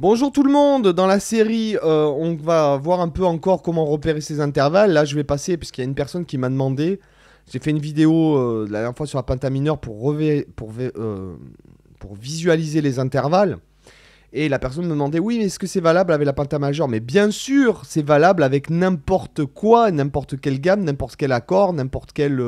Bonjour tout le monde, dans la série on va voir un peu encore comment repérer ces intervalles. Là je vais passer, puisqu'il y a une personne qui m'a demandé, j'ai fait une vidéo la dernière fois sur la pentamineure pour visualiser les intervalles. Et la personne me demandait, oui mais est-ce que c'est valable avec la pentamajeure? Mais bien sûr c'est valable avec n'importe quoi, n'importe quelle gamme, n'importe quel accord, n'importe quelle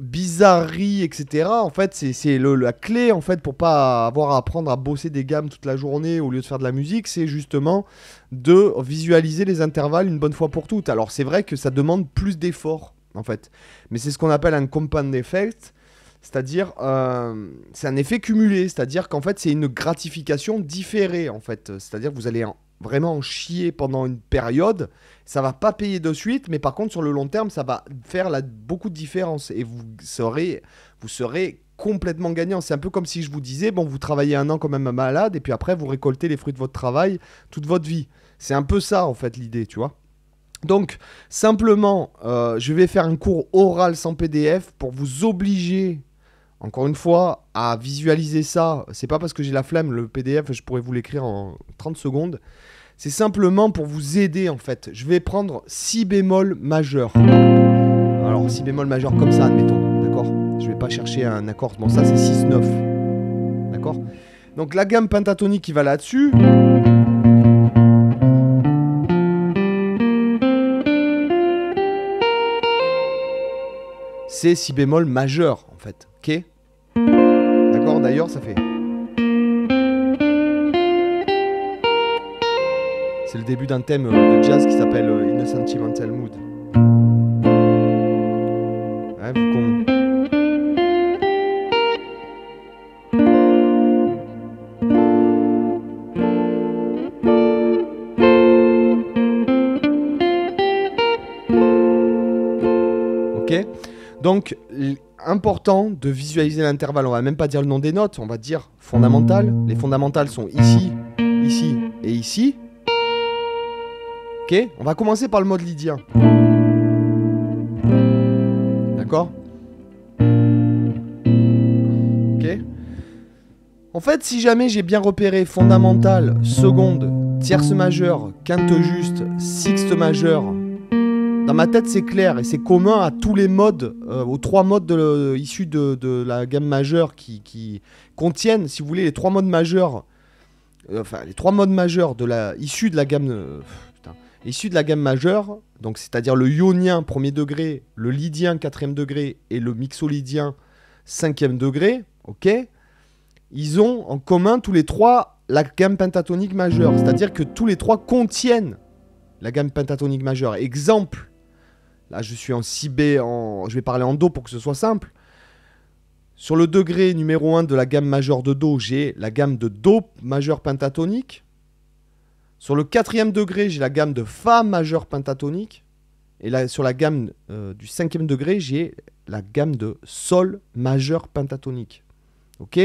bizarrerie, etc. En fait, c'est la clé en fait pour pas avoir à apprendre à bosser des gammes toute la journée au lieu de faire de la musique, c'est justement de visualiser les intervalles une bonne fois pour toutes. Alors c'est vrai que ça demande plus d'efforts en fait, mais c'est ce qu'on appelle un compound effect, c'est-à-dire c'est un effet cumulé, c'est-à-dire qu'en fait c'est une gratification différée en fait, c'est-à-dire que vous allez vraiment en chier pendant une période, ça va pas payer de suite, mais par contre sur le long terme ça va faire beaucoup de différence et vous serez complètement gagnant. C'est un peu comme si je vous disais, bon vous travaillez un an comme un malade et puis après vous récoltez les fruits de votre travail toute votre vie. C'est un peu ça en fait l'idée, tu vois. Donc simplement je vais faire un cours oral sans PDF pour vous obliger encore une fois à visualiser ça. C'est pas parce que j'ai la flemme, le PDF je pourrais vous l'écrire en 30 secondes. C'est simplement pour vous aider en fait. Je vais prendre si bémol majeur. Alors si bémol majeur comme ça, admettons, d'accord. Je vais pas chercher un accord. Bon ça c'est 6-9. D'accord. Donc la gamme pentatonique qui va là-dessus. C'est si bémol majeur en fait. Ok. D'accord, d'ailleurs ça fait. C'est le début d'un thème de jazz qui s'appelle In a Sentimental Mood. Ouais, ok. Donc, important de visualiser l'intervalle. On va même pas dire le nom des notes, on va dire fondamentales. Les fondamentales sont ici, ici et ici. Ok, on va commencer par le mode lydien. D'accord. Ok. En fait, si jamais j'ai bien repéré fondamentale, seconde, tierce majeure, quinte juste, sixte majeure, dans ma tête c'est clair et c'est commun à tous les modes, aux trois modes issus de la gamme majeure qui contiennent, si vous voulez, les trois modes majeurs, les trois modes majeurs issus de la gamme. Issu de la gamme majeure, donc c'est-à-dire le ionien premier degré, le lydien quatrième degré et le mixolydien cinquième degré, ok, ils ont en commun tous les trois la gamme pentatonique majeure, c'est-à-dire que tous les trois contiennent la gamme pentatonique majeure. Exemple, là je suis en si B, je vais parler en Do pour que ce soit simple. Sur le degré numéro 1 de la gamme majeure de Do, j'ai la gamme de Do majeur pentatonique. Sur le quatrième degré, j'ai la gamme de Fa majeur pentatonique. Et là, sur la gamme du cinquième degré, j'ai la gamme de Sol majeur pentatonique. Ok.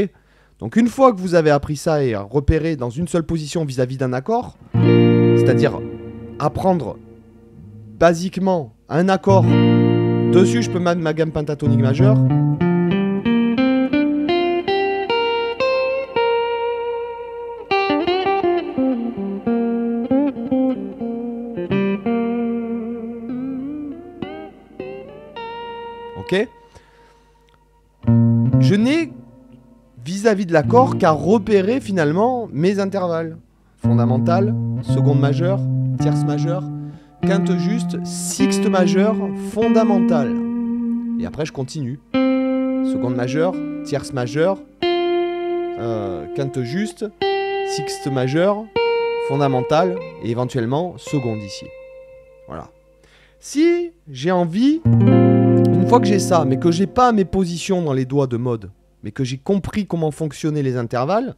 Donc une fois que vous avez appris ça et repéré dans une seule position vis-à-vis d'un accord, c'est-à-dire apprendre basiquement un accord, dessus je peux mettre ma gamme pentatonique majeure. Ok. Je n'ai vis-à-vis de l'accord qu'à repérer finalement mes intervalles. Fondamentale, seconde majeure, tierce majeure, quinte juste, sixte majeure, fondamentale. Et après je continue. Seconde majeure, tierce majeure, quinte juste, sixte majeure, fondamentale et éventuellement seconde ici. Voilà. Si j'ai envie, une fois que j'ai ça, mais que j'ai pas mes positions dans les doigts de mode, mais que j'ai compris comment fonctionnaient les intervalles,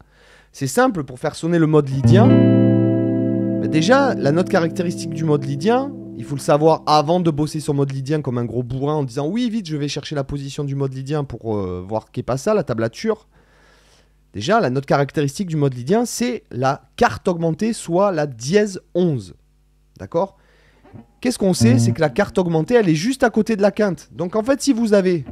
c'est simple pour faire sonner le mode lydien. Mais déjà, la note caractéristique du mode lydien, il faut le savoir avant de bosser sur mode lydien comme un gros bourrin en disant oui, vite, je vais chercher la position du mode lydien pour voir qu'est pas ça, la tablature. Déjà, la note caractéristique du mode lydien, c'est la quarte augmentée, soit la dièse 11. D'accord ? Qu'est-ce qu'on sait? C'est que la quarte augmentée, elle est juste à côté de la quinte. Donc en fait, si vous avez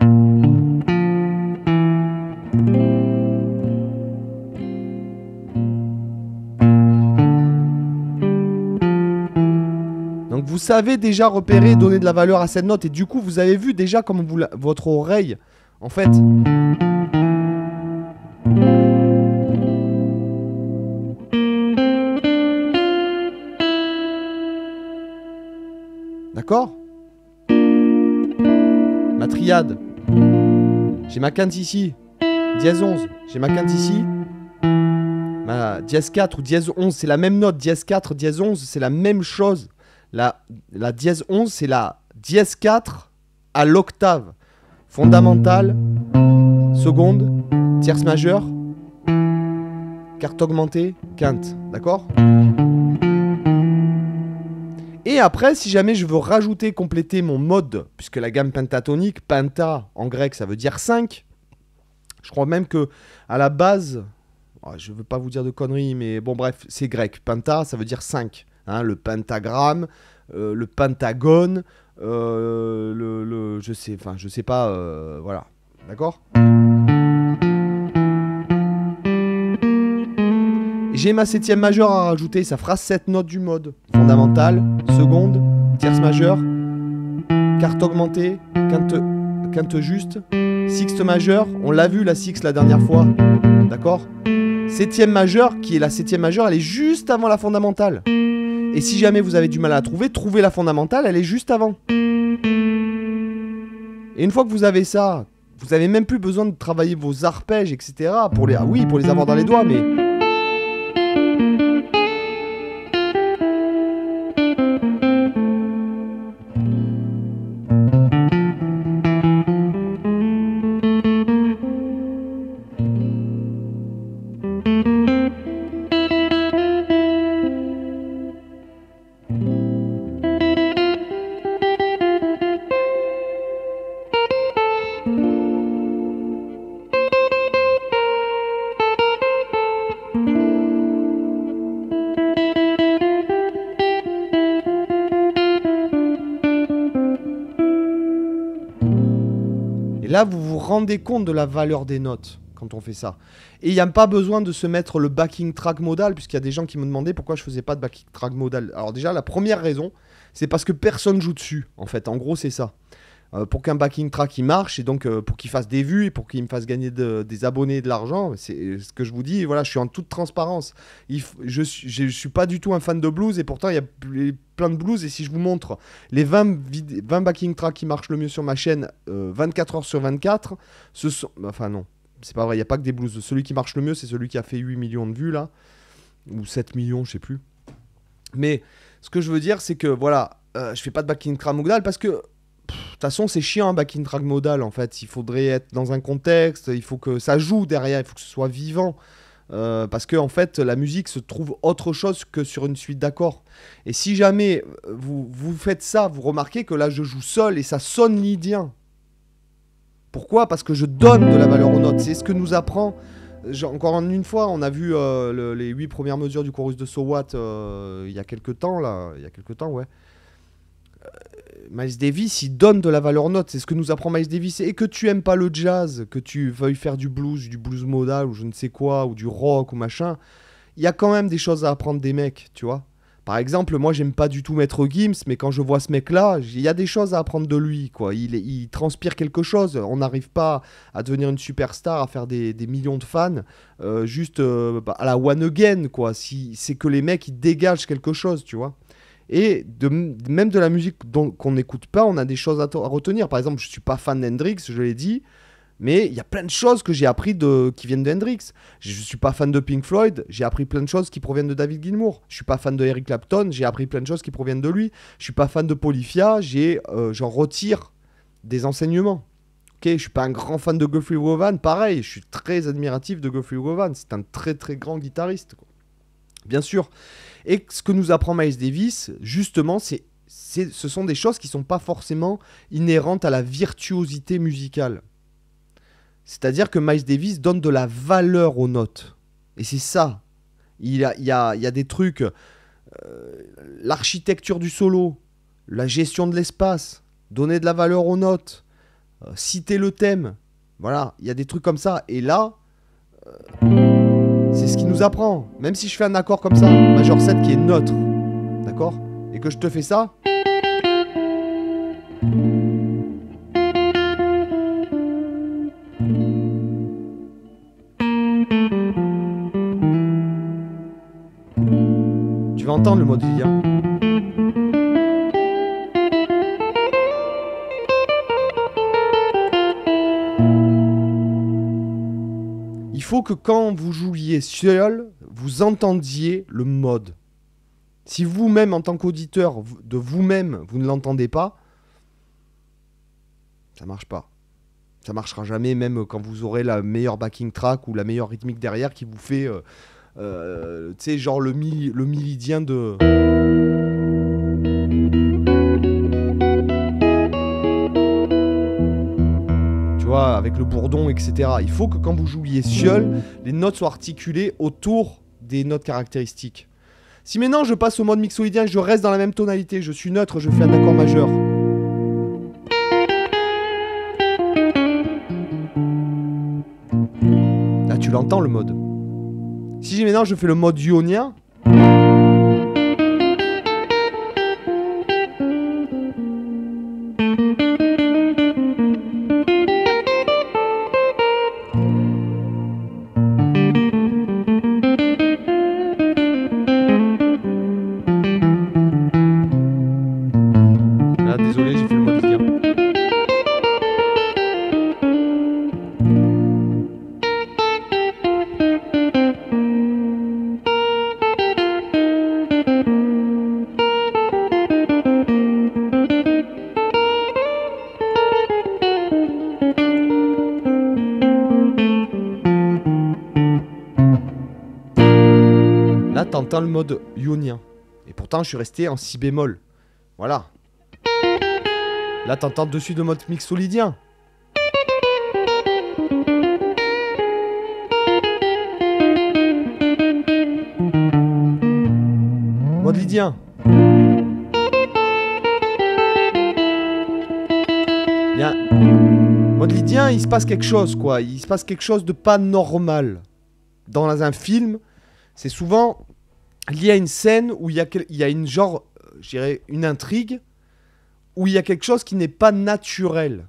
vous savez déjà repérer et donner de la valeur à cette note. Et du coup, vous avez vu déjà comment votre oreille, en fait... D'accord? Ma triade. J'ai ma quinte ici. Dièse 11. J'ai ma quinte ici. Ma dièse 4 ou dièse 11, c'est la même note. Dièse 4, dièse 11, c'est la même chose. La dièse 11, c'est la dièse 4 à l'octave. Fondamentale, seconde, tierce majeure, quarte augmentée, quinte. D'accord? Et après, si jamais je veux rajouter, compléter mon mode, puisque la gamme pentatonique, penta en grec, ça veut dire 5. Je crois même que à la base, je ne veux pas vous dire de conneries, mais bon bref, c'est grec. Penta, ça veut dire 5. Hein, le pentagramme, le pentagone, je sais pas, voilà. D'accord? J'ai ma septième majeure à rajouter, ça fera 7 notes du mode. Fondamentale, seconde, tierce majeure, quarte augmentée, quinte juste, sixte majeure, on l'a vu la sixte la dernière fois, d'accord? Septième majeure, qui est la septième majeure, elle est juste avant la fondamentale. Et si jamais vous avez du mal à la trouver, trouvez la fondamentale, elle est juste avant. Et une fois que vous avez ça, vous n'avez même plus besoin de travailler vos arpèges, etc. pour les avoir dans les doigts, mais... Là, vous vous rendez compte de la valeur des notes quand on fait ça. Et il n'y a pas besoin de se mettre le backing track modal, puisqu'il y a des gens qui me demandaient pourquoi je faisais pas de backing track modal. Alors déjà, la première raison, c'est parce que personne joue dessus, en fait. En gros, c'est ça. Pour qu'un backing track il marche, et donc pour qu'il fasse des vues, et pour qu'il me fasse gagner des abonnés et de l'argent, c'est ce que je vous dis, voilà, je suis en toute transparence. Je suis pas du tout un fan de blues, et pourtant il y a plein de blues, et si je vous montre les 20 backing tracks qui marchent le mieux sur ma chaîne, 24 heures sur 24, ce sont... Enfin non, c'est pas vrai, il n'y a pas que des blues. Celui qui marche le mieux, c'est celui qui a fait 8 millions de vues, là, ou 7 millions, je sais plus. Mais ce que je veux dire, c'est que, voilà, je fais pas de backing track modal, parce que de toute façon, c'est chiant un backing track modal en fait. Il faudrait être dans un contexte, il faut que ça joue derrière, il faut que ce soit vivant. Parce que en fait, la musique se trouve autre chose que sur une suite d'accords. Et si jamais vous faites ça, vous remarquez que là je joue seul et ça sonne lydien. Pourquoi? Parce que je donne de la valeur aux notes. C'est ce que nous apprend. Encore une fois, on a vu les 8 premières mesures du chorus de So What il y a quelques temps, là. Il y a quelques temps, ouais. Miles Davis, il donne de la valeur aux notes. C'est ce que nous apprend Miles Davis. Et que tu aimes pas le jazz, que tu veuilles faire du blues modal, ou je ne sais quoi, ou du rock, ou machin, il y a quand même des choses à apprendre des mecs, tu vois. Par exemple, moi, j'aime pas du tout Maître Gims, mais quand je vois ce mec-là, il y a des choses à apprendre de lui, quoi. Il transpire quelque chose. On n'arrive pas à devenir une superstar, à faire des millions de fans, juste à la One Again, quoi. Si, c'est que les mecs, ils dégagent quelque chose, tu vois. Et même de la musique qu'on n'écoute pas, on a des choses à retenir. Par exemple, je ne suis pas fan d'Hendrix, je l'ai dit, mais il y a plein de choses que j'ai appris qui viennent de Hendrix. Je ne suis pas fan de Pink Floyd, j'ai appris plein de choses qui proviennent de David Gilmour. Je ne suis pas fan de Eric Clapton, j'ai appris plein de choses qui proviennent de lui. Je ne suis pas fan de Polyphia, j'en retire des enseignements. Okay, je ne suis pas un grand fan de Guthrie Govan, pareil, je suis très admiratif de Guthrie Govan, c'est un très très grand guitariste, quoi. Bien sûr. Et ce que nous apprend Miles Davis, justement, ce sont des choses qui ne sont pas forcément inhérentes à la virtuosité musicale. C'est-à-dire que Miles Davis donne de la valeur aux notes. Et c'est ça. Il y a des trucs, l'architecture du solo, la gestion de l'espace, donner de la valeur aux notes, citer le thème. Voilà, il y a des trucs comme ça. Et là... c'est ce qui nous apprend. Même si je fais un accord comme ça, majeur 7 qui est neutre, d'accord? Et que je te fais ça, Tu vas entendre le mode lydien. Il faut que quand vous jouiez seul, vous entendiez le mode. Si vous-même, en tant qu'auditeur de vous-même, vous ne l'entendez pas, ça marche pas. Ça marchera jamais, même quand vous aurez la meilleure backing track ou la meilleure rythmique derrière qui vous fait, tu sais, genre le mi-lydien de... Tu vois, avec le bourdon, etc. Il faut que quand vous jouiez seul, les notes soient articulées autour des notes caractéristiques. Si maintenant je passe au mode mixolydien et je reste dans la même tonalité, je suis neutre, je fais un accord majeur. Là tu l'entends le mode. Si maintenant je fais le mode ionien, désolé, j'ai fait le mode lydien. Là, t'entends le mode ionien. Et pourtant, je suis resté en si bémol. Voilà. Là, t'entends dessus de mode mixolydien. Mode lydien. Bien. Mode lydien, il se passe quelque chose, quoi. Il se passe quelque chose de pas normal. Dans un film, c'est souvent lié à une scène où il y a une genre, je dirais, une intrigue, où il y a quelque chose qui n'est pas naturel.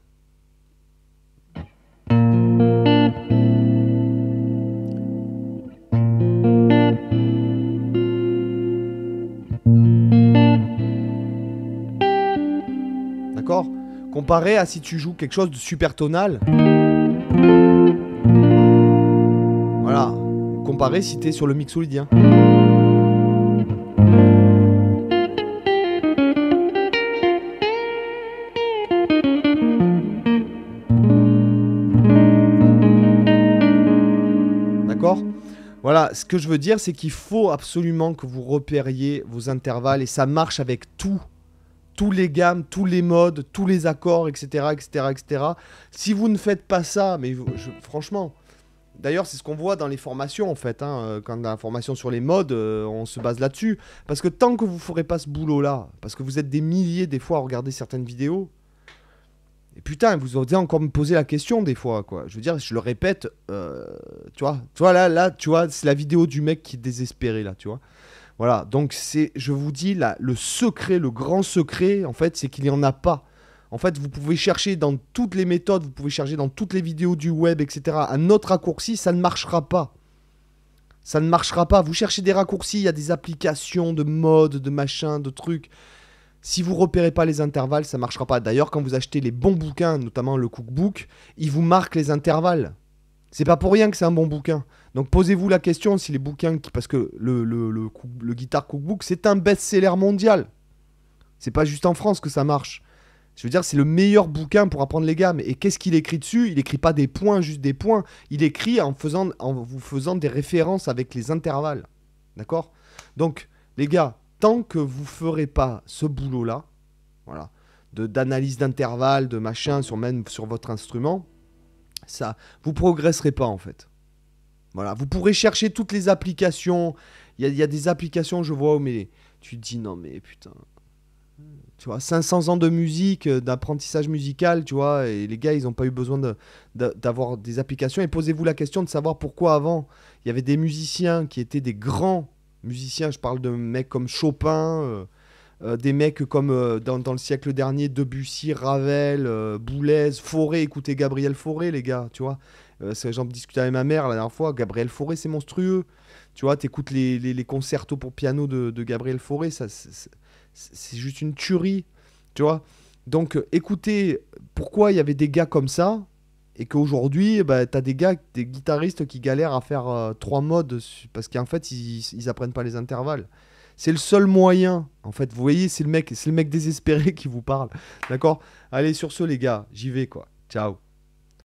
D'accord ? Comparé à si tu joues quelque chose de super tonal. Voilà. Comparé si tu es sur le mixolydien. D'accord ? Voilà, ce que je veux dire, c'est qu'il faut absolument que vous repériez vos intervalles et ça marche avec tout. Tous les gammes, tous les modes, tous les accords, etc., etc., etc. Si vous ne faites pas ça, mais franchement, d'ailleurs, c'est ce qu'on voit dans les formations, en fait. Quand dans la formation sur les modes, on se base là-dessus. Parce que tant que vous ne ferez pas ce boulot-là, parce que vous êtes des milliers, des fois, à regarder certaines vidéos, et putain, vous osez encore me poser la question, des fois, quoi. Je veux dire, je le répète, tu vois, là, tu vois, c'est la vidéo du mec qui est désespéré, là, tu vois. Voilà, donc je vous dis, là, le secret, le grand secret, en fait, c'est qu'il n'y en a pas. En fait, vous pouvez chercher dans toutes les méthodes, vous pouvez chercher dans toutes les vidéos du web, etc. Un autre raccourci, ça ne marchera pas. Ça ne marchera pas. Vous cherchez des raccourcis, il y a des applications de mode, de machin, de trucs. Si vous repérez pas les intervalles, ça ne marchera pas. D'ailleurs, quand vous achetez les bons bouquins, notamment le cookbook, il vous marque les intervalles. C'est pas pour rien que c'est un bon bouquin. Donc posez-vous la question si les bouquins... Parce que le Guitar Cookbook, c'est un best-seller mondial. C'est pas juste en France que ça marche. Je veux dire, c'est le meilleur bouquin pour apprendre les gammes. Et qu'est-ce qu'il écrit dessus? Il écrit pas des points, juste des points. Il écrit en vous faisant des références avec les intervalles. D'accord? Donc, les gars, tant que vous ferez pas ce boulot-là, voilà, d'analyse d'intervalles, de machin, même sur votre instrument, ça, vous progresserez pas en fait. Voilà, vous pourrez chercher toutes les applications. Il y a des applications, je vois, mais tu te dis non mais putain. Tu vois, 500 ans de musique, d'apprentissage musical, tu vois, et les gars, ils n'ont pas eu besoin d'avoir des applications. Et posez-vous la question de savoir pourquoi avant, il y avait des musiciens qui étaient des grands musiciens. Je parle de mecs comme Chopin, des mecs comme dans le siècle dernier, Debussy, Ravel, Boulez, Fauré. Écoutez Gabriel Fauré, les gars, tu vois. J'en discutais avec ma mère la dernière fois. Gabriel Fauré, c'est monstrueux. Tu vois, t'écoutes les concertos pour piano de Gabriel Fauré, c'est juste une tuerie. Tu vois. Donc, écoutez, pourquoi il y avait des gars comme ça et qu'aujourd'hui, bah, t'as des gars, des guitaristes qui galèrent à faire 3 modes parce qu'en fait, ils apprennent pas les intervalles. C'est le seul moyen. En fait, vous voyez, c'est le mec désespéré qui vous parle. D'accord? Allez, sur ce, les gars, j'y vais, quoi. Ciao.